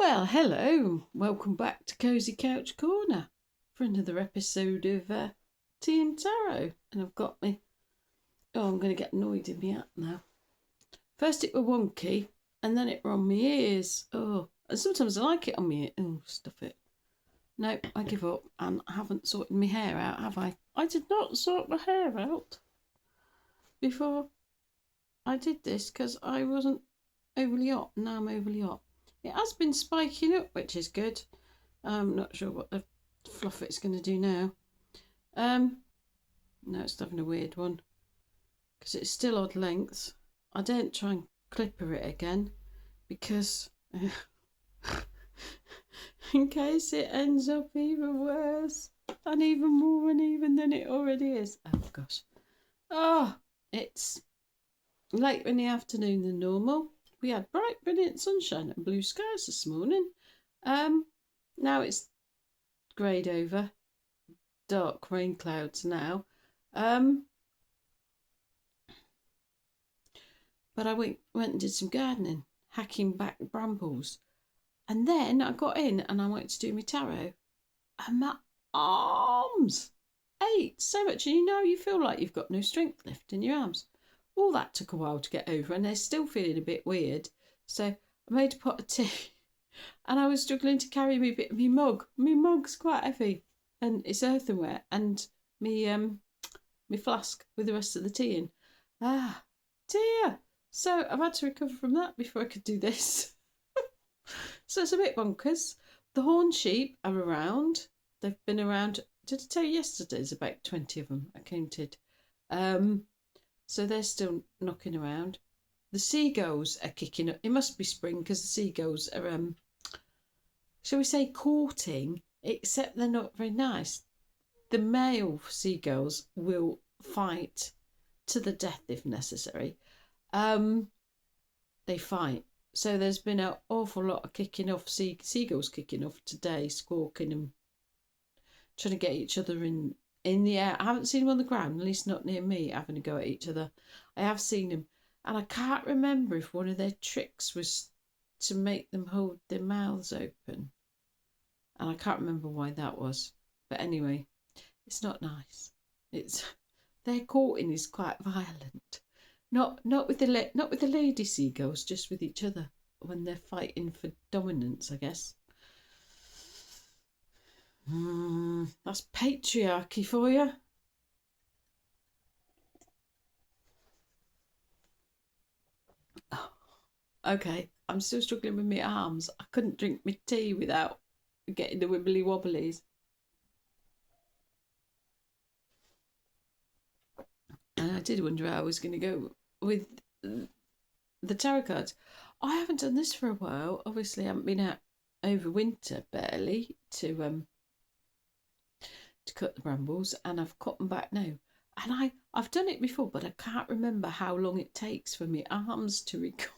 Well, hello. Welcome back to Cozy Couch Corner for another episode of Tea and Tarot. And I've got me. Oh, I'm going to get annoyed in my app now. First it were wonky, and then it were on my ears. Oh, and sometimes I like it on my ear. Oh, stuff it. No, I give up, and I haven't sorted my hair out, have I? I did not sort my hair out before I did this because I wasn't overly hot. Now I'm overly hot. It has been spiking up, which is good. I'm not sure what the fluff it's going to do now. No, it's having a weird one because it's still odd lengths. I don't try and clipper it again because in case it ends up even worse and even more uneven than it already is. Oh gosh. Oh, it's later in the afternoon than normal. We had bright, brilliant sunshine and blue skies this morning. Now it's greyed over, dark rain clouds now. But I went and did some gardening, hacking back brambles. And then I got in and I went to do my tarot. And my arms ached so much. And you feel like you've got no strength left in your arms. All that took a while to get over and they're still feeling a bit weird. So I made a pot of tea and I was struggling to carry my mug. My mug's quite heavy and it's earthenware and my flask with the rest of the tea in. Ah, dear. So I've had to recover from that before I could do this. So it's a bit bonkers. The horn sheep are around. They've been around. Did I tell you yesterday? There's about 20 of them. I counted. So they're still knocking around. The seagulls are kicking up. It must be spring because the seagulls are, shall we say, courting, except they're not very nice. The male seagulls will fight to the death if necessary. They fight. So there's been an awful lot of kicking off, seagulls kicking off today, squawking and trying to get each other in the air. I haven't seen them on the ground, at least not near me, having a go at each other. I have seen them. And I can't remember if one of their tricks was to make them hold their mouths open. And I can't remember why that was. But anyway, it's not nice. Their courting is quite violent. Not with the lady seagulls, just with each other when they're fighting for dominance, I guess. That's patriarchy for you. Oh, okay, I'm still struggling with my arms. I couldn't drink my tea without getting the wibbly wobblies. And I did wonder how I was going to go with the tarot cards. I haven't done this for a while. Obviously, I haven't been out over winter barely to cut the brambles, and I've cut them back now. And I've done it before, but I can't remember how long it takes for my arms to recover.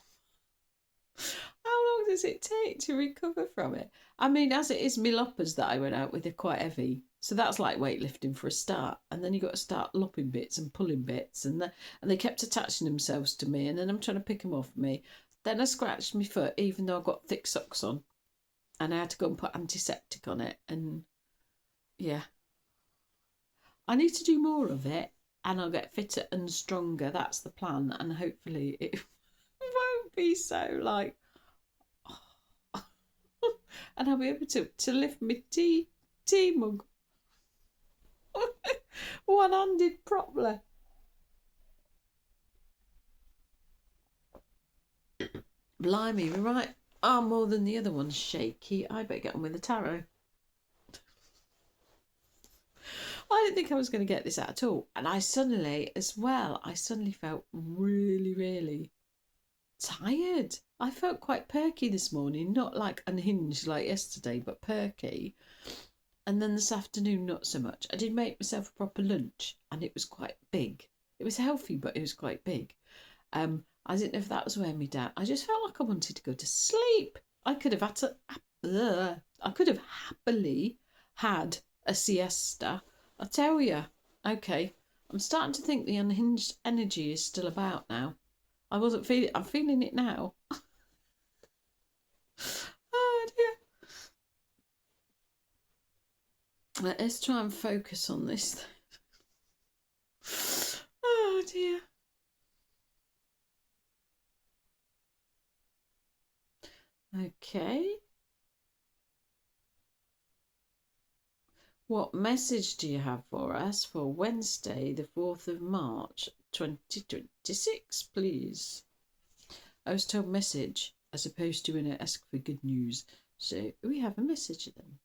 How long does it take to recover from it? I mean, as it is, my loppers that I went out with are quite heavy. So that's like weightlifting for a start. And then you've got to start lopping bits and pulling bits. And they kept attaching themselves to me. And then I'm trying to pick them off me. Then I scratched my foot, even though I got thick socks on. And I had to go and put antiseptic on it. And yeah. I need to do more of it. And I'll get fitter and stronger. That's the plan. And hopefully it won't be so like... and I'll be able to lift my tea mug one-handed properly. Blimey, my right arm more than the other one's shaky. I better get on with the tarot. I didn't think I was going to get this out at all. And I suddenly felt really, really tired. I felt quite perky this morning, not like unhinged like yesterday, but perky. And then this afternoon, not so much. I did make myself a proper lunch and it was quite big. It was healthy, but it was quite big. I didn't know if that was wearing me down. I just felt like I wanted to go to sleep. I could have happily had a siesta. I tell you. Okay, I'm starting to think the unhinged energy is still about now. I'm feeling it now. Oh Let's try and focus on this. Oh dear. Okay. What message do you have for us for Wednesday, the 4th of March, 2026, please? I was told message as opposed to an ask for good news. So we have a message then.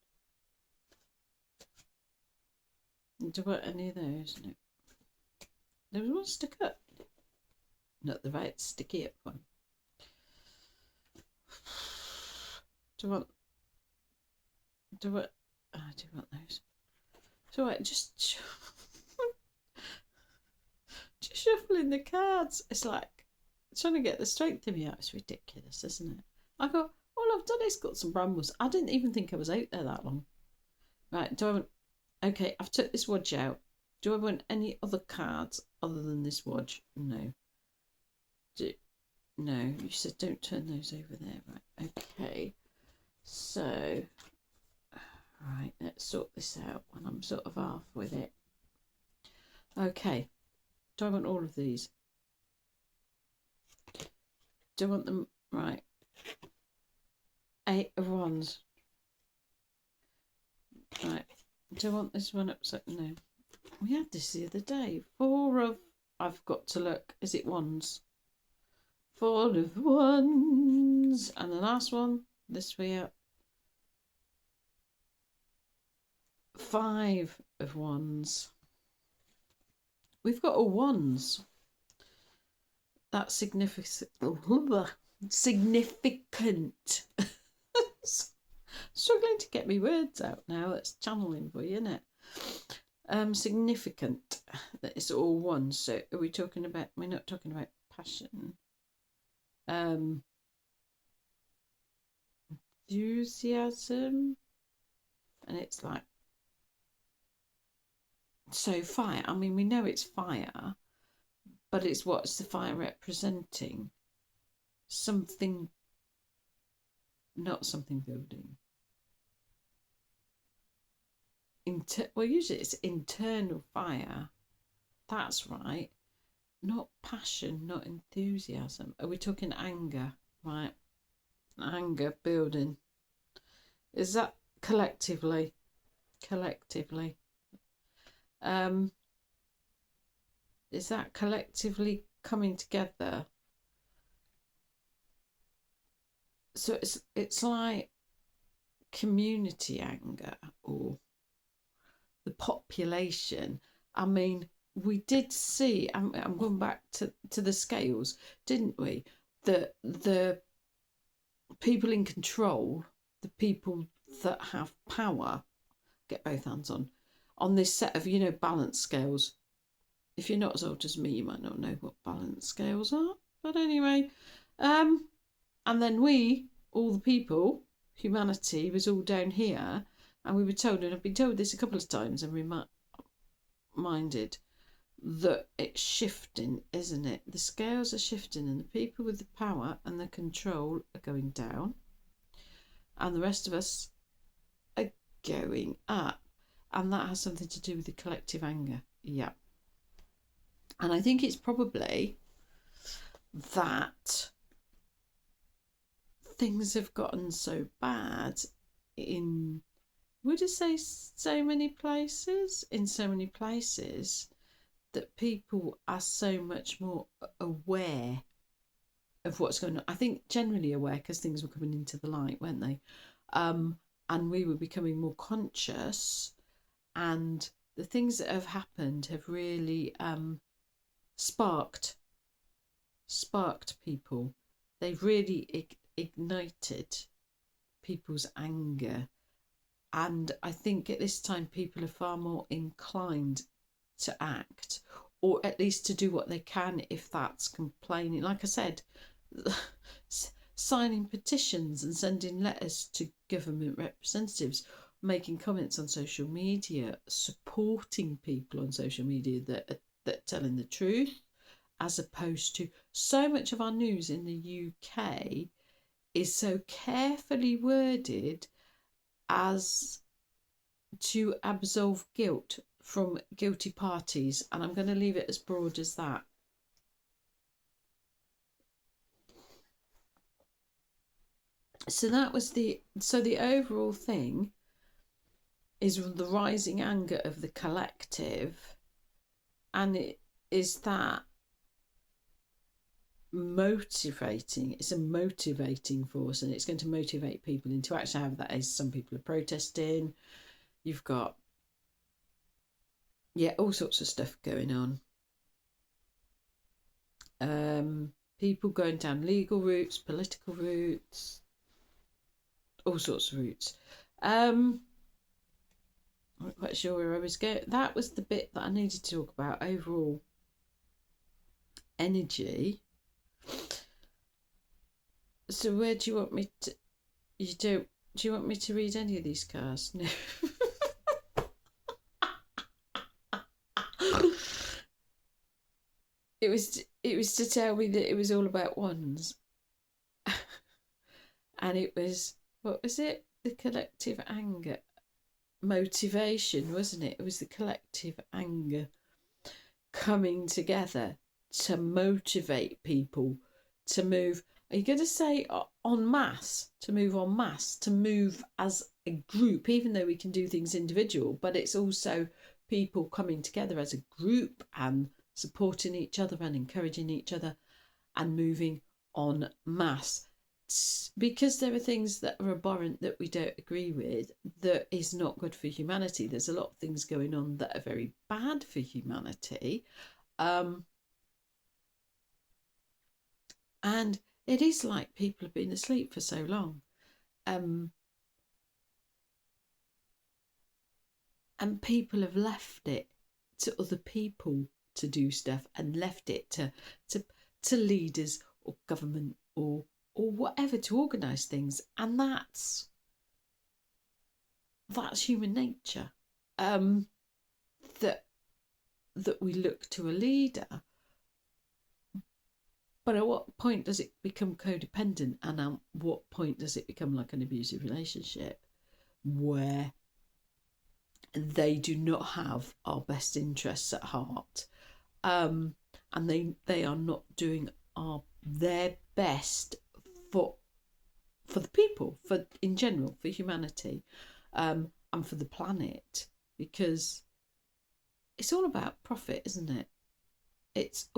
Do you want any of those? No. There was one stuck up. Not the right sticky up one. Do you want I do want those. So right, just shuffling the cards. It's like trying to get the strength in me out. It's ridiculous, isn't it? I go, all I've done is got some brambles. I didn't even think I was out there that long. Right, do I want... Okay, I've took this wadge out. Do I want any other cards other than this wadge? No. No, you said don't turn those over there. Right, okay. So, right, let's sort this out when I'm sort of half with it. Okay. Do I want all of these? Do I want them... Right. 8 of wands. Right. Do I want this one upside? No. We had this the other day. 4 of... I've got to look. Is it wands? 4 of wands. And the last one, this way up. 5 of wands. We've got all wands. That's significant. Significant. Struggling to get me words out now. That's channeling for you, isn't it? Significant. That it's all one. So are we talking about... We're not talking about passion. Enthusiasm. And it's like... So fire. I mean, we know it's fire. But it's what's the fire representing? Something... Not something building. Well, usually it's internal fire. That's right. Not passion, not enthusiasm. Are we talking anger? Right. Anger building. Is that collectively? Collectively. Is that collectively coming together? So it's like community anger or the population. I mean, we did see, I'm going back to the scales, didn't we? The people in control, the people that have power, get both hands on this set of, balance scales. If you're not as old as me, you might not know what balance scales are. But anyway, and then we, all the people, humanity was all down here, and we were told, and I've been told this a couple of times and reminded that it's shifting, isn't it? The scales are shifting and the people with the power and the control are going down and the rest of us are going up, and that has something to do with the collective anger. Yeah. And I think it's probably that things have gotten so bad in, would I say, so many places, that people are so much more aware of what's going on. I think generally aware because things were coming into the light, weren't they? And we were becoming more conscious, and the things that have happened have really sparked people. They've really ignited people's anger, and I think at this time people are far more inclined to act, or at least to do what they can if that's complaining. Like I said, signing petitions and sending letters to government representatives, making comments on social media, supporting people on social media that are telling the truth, as opposed to so much of our news in the UK is so carefully worded as to absolve guilt from guilty parties, and I'm going to leave it as broad as that. So that was the overall thing is the rising anger of the collective, and it is that motivating. It's a motivating force, and it's going to motivate people into action. However that is, some people are protesting. You've got all sorts of stuff going on. People going down legal routes, political routes, all sorts of routes. I'm not quite sure where I was going. That was the bit that I needed to talk about. Overall energy. So where do you want me to? You don't. Do you want me to read any of these cards? No. It was to tell me that it was all about wands. And it was, what was it? The collective anger. Motivation, wasn't it? It was the collective anger coming together to motivate people to move. Are you going to say en masse? To move en masse, to move as a group, even though we can do things individual, but it's also people coming together as a group and supporting each other and encouraging each other and moving en masse. Because there are things that are abhorrent that we don't agree with, that is not good for humanity. There's a lot of things going on that are very bad for humanity. And it is like people have been asleep for so long. And people have left it to other people to do stuff, and left it to leaders or government or whatever to organise things. And that's human nature. That we look to a leader, but at what point does it become codependent, and at what point does it become like an abusive relationship where they do not have our best interests at heart, and they are not doing their best for the people, for in general, for humanity, and for the planet, because it's all about profit, isn't it? It's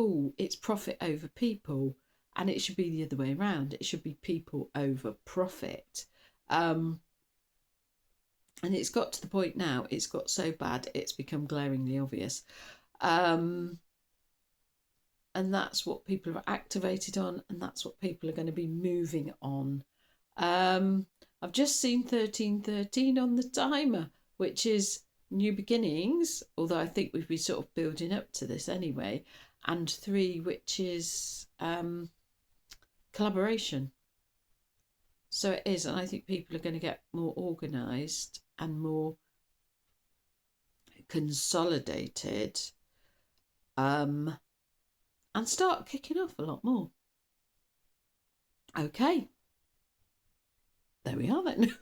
profit over people, and it should be the other way around. It should be people over profit. And it's got to the point now, it's got so bad, it's become glaringly obvious. And that's what people are activated on, and that's what people are going to be moving on. I've just seen 1313 on the timer, which is new beginnings, although I think we've been sort of building up to this anyway, and 3, which is collaboration. So it is, and I think people are going to get more organised and more consolidated, and start kicking off a lot more. Okay, there we are then.